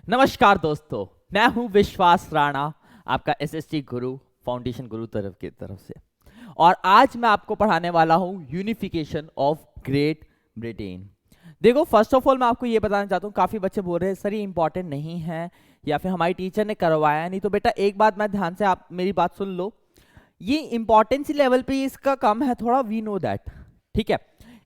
नमस्कार दोस्तों, मैं हूं विश्वास राणा, आपका एसएसटी गुरु फाउंडेशन गुरु तरफ से। और आज मैं आपको पढ़ाने वाला हूं यूनिफिकेशन ऑफ ग्रेट ब्रिटेन। देखो, फर्स्ट ऑफ ऑल मैं आपको ये बताना चाहता हूँ, काफी बच्चे बोल रहे हैं सर ये इंपॉर्टेंट नहीं है या फिर हमारी टीचर ने करवाया नहीं। तो बेटा एक बात मैं ध्यान से आप मेरी बात सुन लो, ये इंपॉर्टेंसी लेवल पे इसका कम है थोड़ा, वी नो दैट, ठीक है।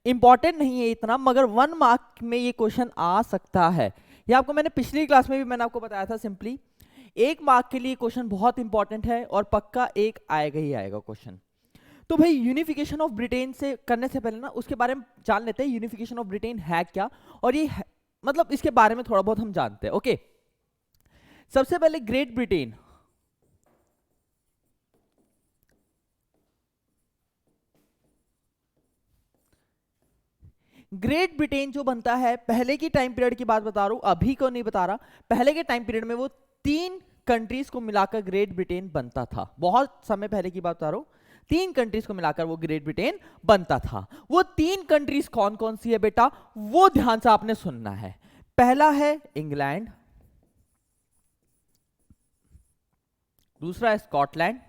इंपॉर्टेंट नहीं है इतना, मगर 1 मार्क में ये क्वेश्चन आ सकता है। ये आपको मैंने पिछली क्लास में भी मैंने आपको बताया था। सिंपली 1 मार्क के लिए क्वेश्चन बहुत इंपॉर्टेंट है और पक्का एक आएगा ही आएगा क्वेश्चन। तो भाई यूनिफिकेशन ऑफ ब्रिटेन से करने से पहले ना उसके बारे में जान लेते हैं, यूनिफिकेशन ऑफ ब्रिटेन है क्या, और ये मतलब इसके बारे में थोड़ा बहुत हम जानते हैं। ओके, सबसे पहले ग्रेट ब्रिटेन, ग्रेट ब्रिटेन जो बनता है, पहले की टाइम पीरियड की बात बता रहा हूं, अभी को नहीं बता रहा। पहले के टाइम पीरियड में वो 3 कंट्रीज को मिलाकर ग्रेट ब्रिटेन बनता था। बहुत समय पहले की बात बता रहा हूं, 3 कंट्रीज को मिलाकर वो ग्रेट ब्रिटेन बनता था। वो 3 कंट्रीज कौन कौन सी है बेटा, वो ध्यान से आपने सुनना है। पहला है इंग्लैंड, दूसरा है स्कॉटलैंड,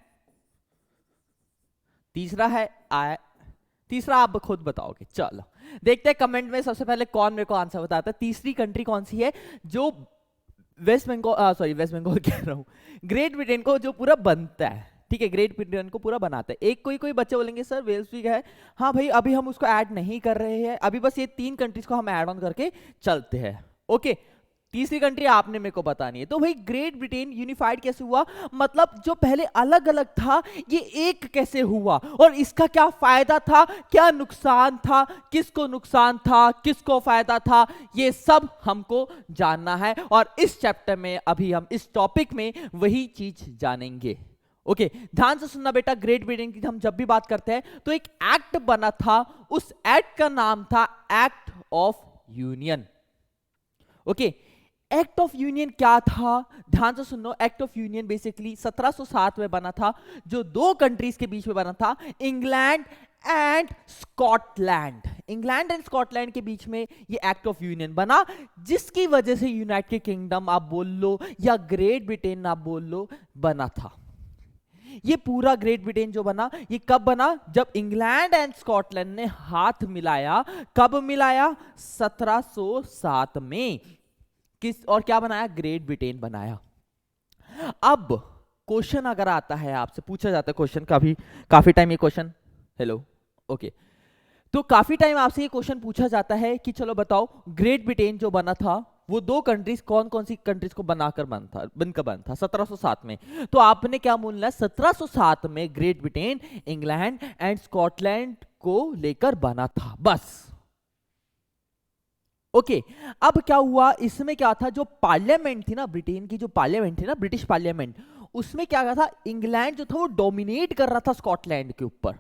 तीसरा आप खुद बताओगे। चलो देखते हैं कमेंट में सबसे पहले कौन मेरे को आंसर बताता है। तीसरी कंट्री कौन सी है जो वेस्ट बंगाल कह रहा हूं, ग्रेट ब्रिटेन को जो पूरा बनता है, ठीक है, ग्रेट ब्रिटेन को पूरा बनाता है। एक कोई बच्चे बोलेंगे सर वेल्स भी है, हाँ भाई अभी हम उसको ऐड नहीं कर रहे हैं, अभी बस ये 3 कंट्रीज को हम ऐड ऑन करके चलते हैं। ओके, तीसरी कंट्री आपने मेरे को बतानी है। तो भाई ग्रेट ब्रिटेन यूनिफाइड कैसे हुआ, मतलब जो पहले अलग अलग था ये एक कैसे हुआ, और इसका क्या फायदा था, क्या नुकसान था, किसको नुकसान था, किसको फायदा था, ये सब हमको जानना है। और इस चैप्टर में अभी हम इस टॉपिक में वही चीज जानेंगे। ओके, ध्यान से सुनना बेटा। ग्रेट ब्रिटेन की हम जब भी बात करते हैं तो एक एक्ट बना था, उस एक्ट का नाम था act of union. Okay, act of union क्या था, ध्यान से सुनो। एक्ट ऑफ यूनियन बेसिकली 1707 में बना था, जो 2 कंट्रीज के बीच में बना था, England and Scotland. England and Scotland के बीच में ये एक्ट ऑफ यूनियन बना, जिसकी वजह से यूनाइटेड किंगडम आप बोल लो या ग्रेट ब्रिटेन आप बोल लो बना था। ये पूरा ग्रेट ब्रिटेन जो बना, ये कब बना, जब इंग्लैंड एंड स्कॉटलैंड ने हाथ मिलाया। कब मिलाया, 1707 में। किस और क्या बनाया, ग्रेट ब्रिटेन बनाया। अब क्वेश्चन अगर आता है, आपसे पूछा जाता है क्वेश्चन, काफी टाइम ये क्वेश्चन, हेलो, ओके, तो काफी टाइम आपसे ये क्वेश्चन पूछा जाता है कि चलो बताओ ग्रेट ब्रिटेन जो बना था वो 2 कंट्रीज कौन कौन सी कंट्रीज को बनकर बन था 1707 में। तो आपने क्या बोलना है, 1707 में great Britain England and Scotland को लेकर बना था, बस। ओके, अब क्या हुआ, इसमें क्या था, जो पार्लियामेंट थी ना ब्रिटेन की, जो पार्लियामेंट थी ना ब्रिटिश पार्लियामेंट, उसमें क्या था, इंग्लैंड जो था वो डोमिनेट कर रहा था स्कॉटलैंड के ऊपर।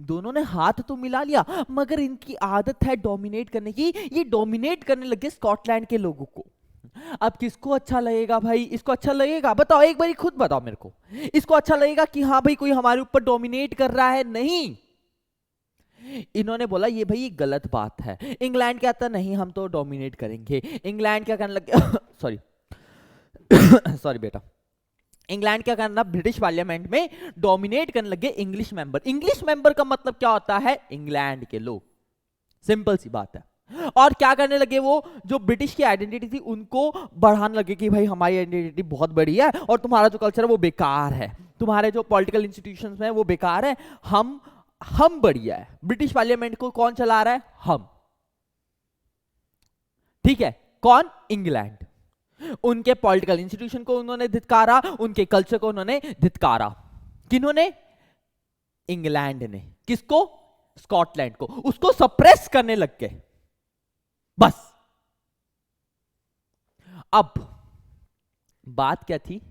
दोनों ने हाथ तो मिला लिया, मगर इनकी आदत है डोमिनेट करने की, ये डोमिनेट करने लगे स्कॉटलैंड के लोगों को। अब किसको अच्छा लगेगा भाई, इसको अच्छा लगेगा, बताओ एक बार खुद बताओ मेरे को, इसको अच्छा लगेगा कि हाँ भाई कोई हमारे ऊपर डोमिनेट कर रहा है? नहीं, इन्होंने बोला ये भाई गलत बात है। इंग्लैंड कहता नहीं हम तो डोमिनेट करेंगे। इंग्लैंड क्या करने लगे सॉरी सॉरी बेटा, इंग्लैंड क्या करना, ब्रिटिश पार्लियामेंट में डोमिनेट करने लगे इंग्लिश मेंबर। इंग्लिश मेंबर का मतलब क्या होता है, इंग्लैंड के लोग, सिंपल सी बात है। और क्या करने लगे, वो जो ब्रिटिश की आइडेंटिटी थी उनको बढ़ाने लगे कि भाई हमारी आइडेंटिटी बहुत बड़ी है और तुम्हारा जो कल्चर है वो बेकार है, तुम्हारे जो पॉलिटिकल इंस्टीट्यूशंस हैं वो बेकार है, हम बढ़िया है। ब्रिटिश पार्लियामेंट को कौन चला रहा है, हम, ठीक है, कौन, इंग्लैंड। उनके पॉलिटिकल इंस्टीट्यूशन को उन्होंने धिक्कारा, उनके कल्चर को उन्होंने धिक्कारा। किन्होंने, इंग्लैंड ने। किसको, स्कॉटलैंड को, उसको सप्रेस करने लग गए, बस। अब बात क्या थी,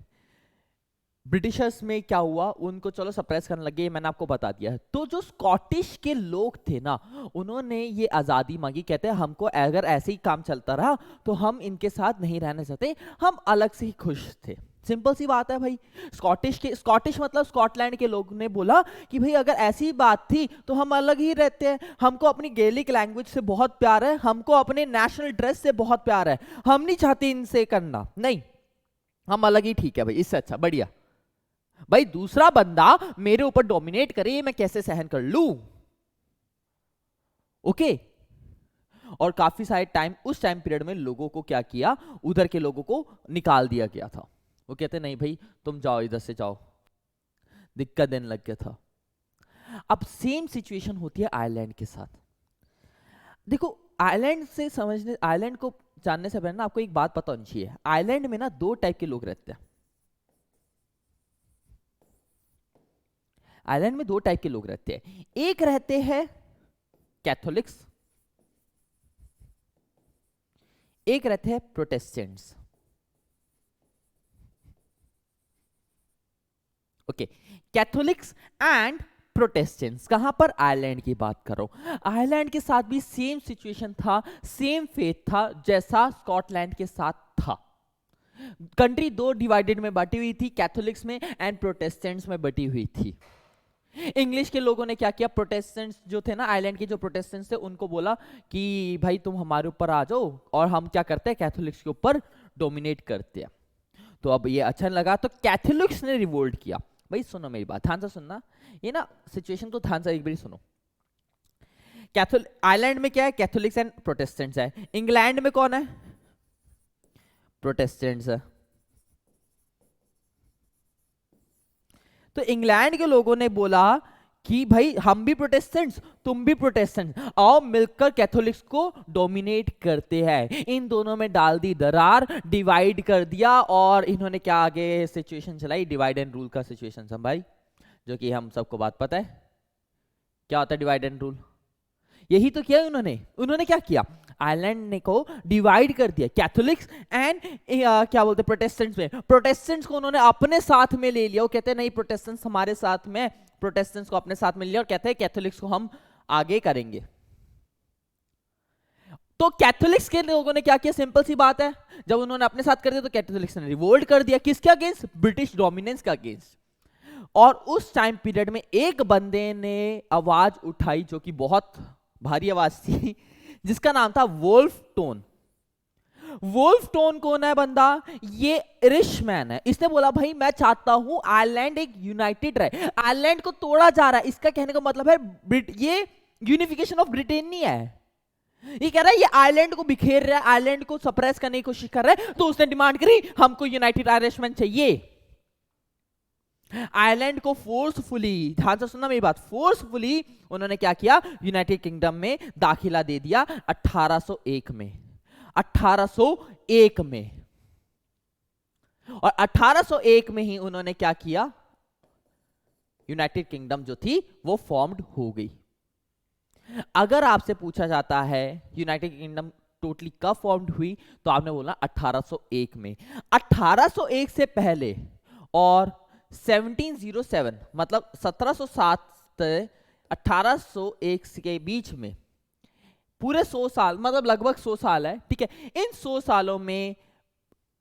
ब्रिटिशर्स में क्या हुआ, उनको चलो सप्रेस करने लगे, मैंने आपको बता दिया। तो जो स्कॉटिश के लोग थे ना, उन्होंने ये आजादी मांगी, कहते हैं हमको अगर ऐसे ही काम चलता रहा तो हम इनके साथ नहीं रहना चाहते, हम अलग से ही खुश थे। सिंपल सी बात है भाई। स्कॉटिश मतलब स्कॉटलैंड के लोग ने बोला कि भाई अगर ऐसी बात थी तो हम अलग ही रहते हैं, हमको अपनी गैलिक लैंग्वेज से बहुत प्यार है, हमको अपने नेशनल ड्रेस से बहुत प्यार है, हम नहीं चाहते इनसे करना, नहीं हम अलग ही ठीक है भाई, इससे अच्छा बढ़िया। भाई दूसरा बंदा मेरे ऊपर डोमिनेट करे मैं कैसे सहन कर लूं? ओके। और काफी सारे उस टाइम पीरियड में लोगों को क्या किया, उधर के लोगों को निकाल दिया गया था। वो कहते नहीं भाई तुम जाओ, इधर से जाओ, दिक्कत देने लग गया था। अब सेम सिचुएशन होती है आयरलैंड के साथ। देखो आयरलैंड को जानने से पहले ना आपको एक बात पता होनी चाहिए, आयरलैंड में ना दो टाइप के लोग रहते हैं। आयरलैंड में दो टाइप के लोग रहते हैं, एक रहते हैं कैथोलिक्स, एक रहते हैं Protestants. Okay, Catholics and Protestants कहां पर? आयरलैंड की बात करो। आयरलैंड के साथ भी सेम सिचुएशन था, सेम फेथ था जैसा स्कॉटलैंड के साथ था। कंट्री दो डिवाइडेड में बटी हुई थी, कैथोलिक्स में एंड प्रोटेस्टेंट्स में बटी हुई थी। इंग्लिश के लोगों ने क्या किया, प्रोटेस्टेंट्स जो थे ना, आयरलैंड के जो प्रोटेस्टेंट्स थे उनको बोला कि भाई तुम हमारे ऊपर आ जाओ और हम क्या करते हैं, कैथोलिक्स के ऊपर डोमिनेट करते हैं। तो अब ये अच्छा लगा तो कैथोलिक्स ने रिवोल्ट किया। भाई सुनो मेरी बात, ध्यान से सुनना, ये ना सिचुएशन तो ध्यान से एक बार सुनो। आयरलैंड में क्या है, कैथोलिक्स एंड प्रोटेस्टेंट्स है। इंग्लैंड में कौन है, प्रोटेस्टेंट्स है। तो इंग्लैंड के लोगों ने बोला कि भाई हम भी प्रोटेस्टेंट्स तुम भी प्रोटेस्टेंट्स, आओ मिलकर कैथोलिक्स को डोमिनेट करते हैं। इन दोनों में डाल दी दरार, डिवाइड कर दिया, और इन्होंने क्या आगे सिचुएशन चलाई, डिवाइड एंड रूल का सिचुएशन संभाई, जो कि हम सबको बात पता है क्या होता है डिवाइड एंड रूल। यही तो किया उन्होंने क्या किया, आयरलैंड ने को डिवाइड कर दिया, कैथोलिक्स एंड क्या बोलते हैं प्रोटेस्टेंट्स में। प्रोटेस्टेंट्स को उन्होंने अपने साथ में ले लिया, वो कहते हैं नहीं प्रोटेस्टेंट्स हमारे साथ में, प्रोटेस्टेंट्स को अपने साथ में लिया और कहते हैं कैथोलिक्स को हम आगे करेंगे। तो कैथोलिक्स के लोगों ने क्या किया, सिंपल सी बात है, जब उन्होंने अपने साथ कर दिया तो कैथोलिक्स ने रिवोल्ट कर दिया, किसके अगेंस्ट, ब्रिटिश डोमिनेंस के अगेंस्ट। और उस टाइम पीरियड में एक बंदे ने आवाज उठाई जो कि बहुत भारी आवाज थी, जिसका नाम था वोल्फ टोन। वोल्फ टोन कौन है बंदा, ये इरिशमैन है। इसने बोला भाई मैं चाहता हूं आयरलैंड एक यूनाइटेड रहे, आयरलैंड को तोड़ा जा रहा है। इसका कहने का मतलब है ये यूनिफिकेशन ऑफ ब्रिटेन नहीं है, ये कह रहा है ये आयरलैंड को बिखेर रहा है, आयरलैंड को सप्रेस करने की कोशिश कर रहा है। तो उसने डिमांड करी हमको यूनाइटेड आयरिशमैन चाहिए। आयरलैंड को फोर्सफुली, ध्यान से सुनना मेरी बात, फोर्सफुली उन्होंने क्या किया, यूनाइटेड किंगडम में दाखिला दे दिया 1801 में। 1801 में, और 1801 में ही उन्होंने क्या किया, यूनाइटेड किंगडम जो थी वो फॉर्म्ड हो गई। अगर आपसे पूछा जाता है यूनाइटेड किंगडम टोटली कब फॉर्म्ड हुई, तो आपने बोला 1801 में। 1801 से पहले और 1707 मतलब 1707 से 1801 के बीच में पूरे 100 साल, मतलब लगभग 100 साल है, ठीक है। इन 100 सालों में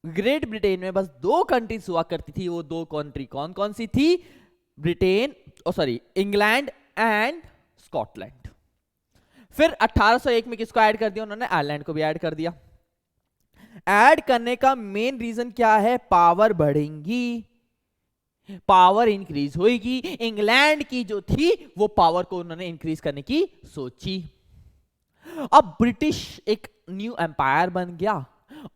ग्रेट ब्रिटेन में बस दो कंट्रीज हुआ करती थी। वो दो कंट्री कौन कौन सी थी, इंग्लैंड एंड स्कॉटलैंड। फिर 1801 में किसको ऐड कर दिया उन्होंने, आयरलैंड को भी ऐड कर दिया। ऐड करने का मेन रीजन क्या है, पावर बढ़ेंगी, पावर इंक्रीज होगी। इंग्लैंड की जो थी वो पावर को उन्होंने इंक्रीज करने की सोची। अब ब्रिटिश एक न्यू एम्पायर बन गया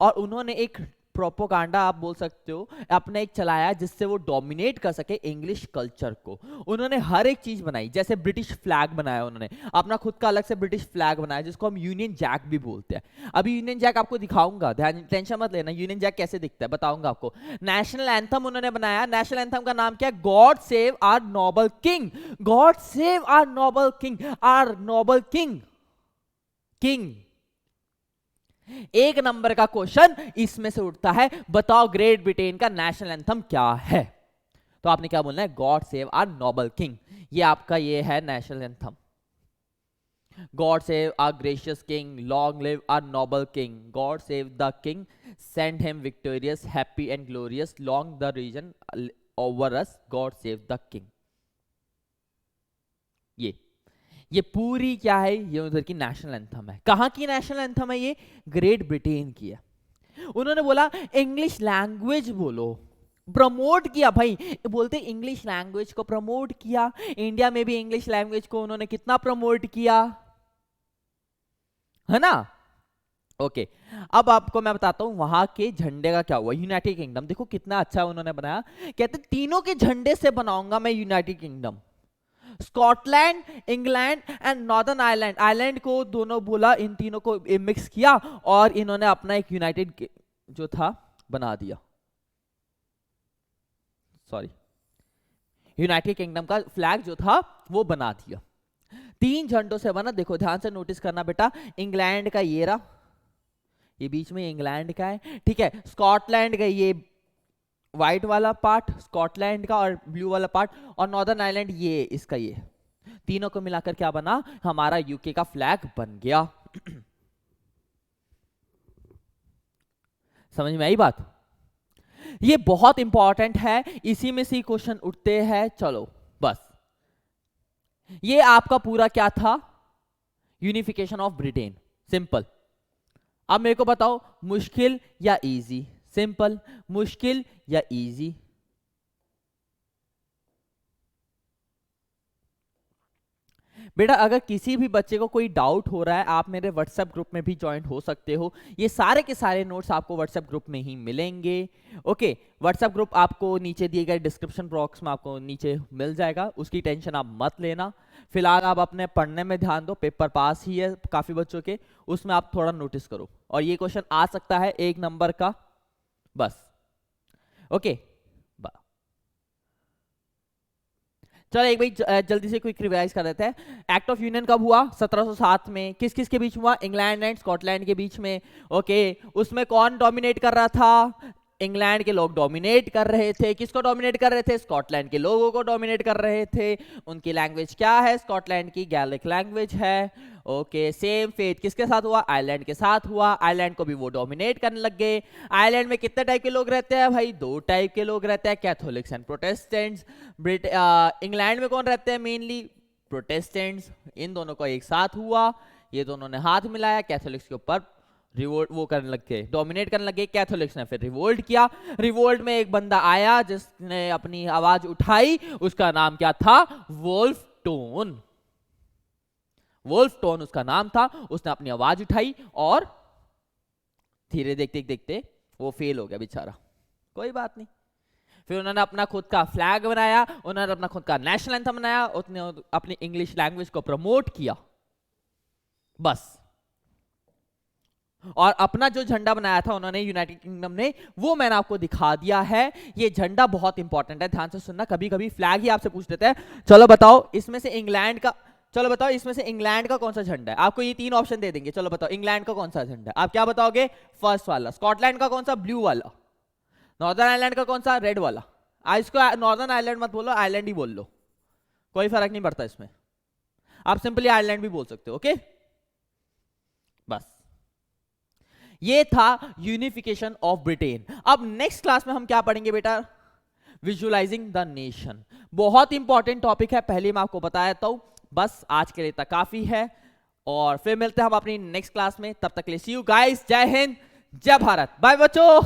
और उन्होंने एक प्रोपोगंडा आप बोल सकते हो अपने एक चलाया जिससे वो डोमिनेट कर सके इंग्लिश कल्चर को। उन्होंने हर एक चीज बनाई, जैसे ब्रिटिश फ्लैग बनाया, उन्होंने अपना खुद का अलग से ब्रिटिश फ्लैग बनाया जिसको हम यूनियन जैक भी बोलते हैं। अभी यूनियन जैक आपको दिखाऊंगा, ध्यान टेंशन मत लेना, यूनियन जैक कैसे दिखता है बताऊंगा आपको। नेशनल एंथम उन्होंने बनाया, नेशनल एंथम का नाम क्या है, god save our noble king, god save our noble king, our noble king. King एक नंबर का क्वेश्चन इसमें से उठता है, बताओ ग्रेट ब्रिटेन का नेशनल एंथम क्या है, तो आपने क्या बोलना है, god save our noble king. ये आपका ये है national anthem. God save our gracious king, long live our noble king, god save the king, send him victorious, happy and glorious, long the reign over us, god save the king. ये पूरी क्या है, ये उधर की national anthem है। कहां की नेशनल एंथम है? ये ग्रेट ब्रिटेन की है। उन्होंने बोला इंग्लिश लैंग्वेज बोलो, प्रमोट किया भाई, बोलते इंग्लिश लैंग्वेज को प्रमोट किया। इंडिया में भी इंग्लिश लैंग्वेज को उन्होंने कितना प्रमोट किया, है ना। ओके अब आपको मैं बताता हूं वहां के झंडे का क्या हुआ। यूनाइटेड किंगडम देखो कितना अच्छा उन्होंने बनाया, कहते तीनों के झंडे से बनाऊंगा मैं United kingdom. Scotland, England and northern Ireland, Ireland को दोनों बोला, इन तीनों को मिक्स किया और इन्होंने अपना एक यूनाइटेड जो था बना दिया, सॉरी यूनाइटेड किंगडम का फ्लैग जो था वो बना दिया। 3 झंडों से बना, देखो ध्यान से नोटिस करना बेटा, इंग्लैंड का ये रहा, ये बीच में इंग्लैंड का है, ठीक है। स्कॉटलैंड का ये व्हाइट वाला पार्ट स्कॉटलैंड का और ब्लू वाला पार्ट, और नॉर्दर्न आयरलैंड ये इसका, ये तीनों को मिलाकर क्या बना, हमारा यूके का फ्लैग बन गया। समझ में आई बात? ये बहुत इंपॉर्टेंट है, इसी में से क्वेश्चन उठते हैं। चलो बस ये आपका पूरा क्या था, यूनिफिकेशन ऑफ ब्रिटेन, सिंपल। अब मेरे को बताओ मुश्किल या इजी, सिंपल, मुश्किल या इजी। बेटा अगर किसी भी बच्चे को कोई डाउट हो रहा है, आप मेरे व्हाट्सएप ग्रुप में भी ज्वाइन हो सकते हो। ये सारे के सारे नोट्स आपको व्हाट्सएप ग्रुप में ही मिलेंगे। ओके व्हाट्सएप ग्रुप आपको नीचे दिए गए डिस्क्रिप्शन बॉक्स में आपको नीचे मिल जाएगा, उसकी टेंशन आप मत लेना। फिलहाल आप अपने पढ़ने में ध्यान दो, पेपर पास ही है काफी बच्चों के, उसमें आप थोड़ा नोटिस करो, और ये क्वेश्चन आ सकता है 1 नंबर का बस। ओके चलो एक भाई जल्दी से क्विक रिवाइज कर देते हैं। एक्ट ऑफ यूनियन कब हुआ? 1707 में। किस किस के बीच हुआ? इंग्लैंड एंड स्कॉटलैंड के बीच में। ओके उसमें कौन डोमिनेट कर रहा था? इंग्लैंड के लोग डोमिनेट कर रहे थे। किसको डोमिनेट कर रहे थे? स्कॉटलैंड के लोगों को डोमिनेट कर रहे थे। उनकी लैंग्वेज क्या है? स्कॉटलैंड की गैलिक लैंग्वेज है। ओके सेम फेट किसके साथ हुआ? आयरलैंड के साथ हुआ। आयरलैंड को भी वो डोमिनेट करने लग गए। आयरलैंड में कितने टाइप के लोग रहते हैं भाई? 2 टाइप के लोग रहते हैं, कैथोलिक्स एंड प्रोटेस्टेंट्स। इंग्लैंड में कौन रहते हैं? Mainly Protestants. इन दोनों को एक साथ हुआ, ये दोनों ने हाथ मिलाया, कैथोलिक्स के ऊपर रिवोल्ट वो करने लग गए, डोमिनेट करने लगे। कैथोलिक्स ने फिर रिवोल्ट किया। रिवोल्ट में एक बंदा आया जिसने अपनी आवाज उठाई, उसका नाम क्या था? वोल्फटोन। वोल्फटोन उसका नाम था। उसने अपनी आवाज उठाई और धीरे देखते देखते वो फेल हो गया बेचारा, कोई बात नहीं। फिर उन्होंने अपना खुद का फ्लैग बनाया, उन्होंने अपना खुद का नेशनल एंथम बनाया, उसने अपनी इंग्लिश लैंग्वेज को प्रमोट किया बस। और अपना जो झंडा बनाया था उन्होंने यूनाइटेड किंगडम ने, वो मैंने आपको दिखा दिया है। ये झंडा बहुत इंपॉर्टेंट है, ध्यान से सुनना। कभी कभी फ्लैग ही आपसे पूछ देते हैं। चलो बताओ इसमें से इंग्लैंड का, चलो बताओ इसमें से इंग्लैंड का कौन सा झंडा है? आपको ये 3 ऑप्शन दे देंगे। चलो बताओ इंग्लैंड का कौन सा झंडा है? आप क्या बताओगे? फर्स्ट वाला। स्कॉटलैंड का कौन सा? ब्लू वाला। नॉर्दर्न आयरलैंड का कौन सा? रेड वाला। इसको नॉर्दर्न आयरलैंड मत बोलो, आयरलैंड ही बोल लो, कोई फर्क नहीं पड़ता इसमें। आप सिंपली आयरलैंड भी बोल सकते हो। ओके बस ये था यूनिफिकेशन ऑफ ब्रिटेन। अब नेक्स्ट क्लास में हम क्या पढ़ेंगे बेटा? Visualising the nation. बहुत इंपॉर्टेंट टॉपिक है, पहले मैं आपको बताया था। बस आज के लिए तक काफी है, और फिर मिलते हैं हम अपनी नेक्स्ट क्लास में। तब तक के लिए सी यू गाइस, जय हिंद, जय भारत, बाय बच्चों।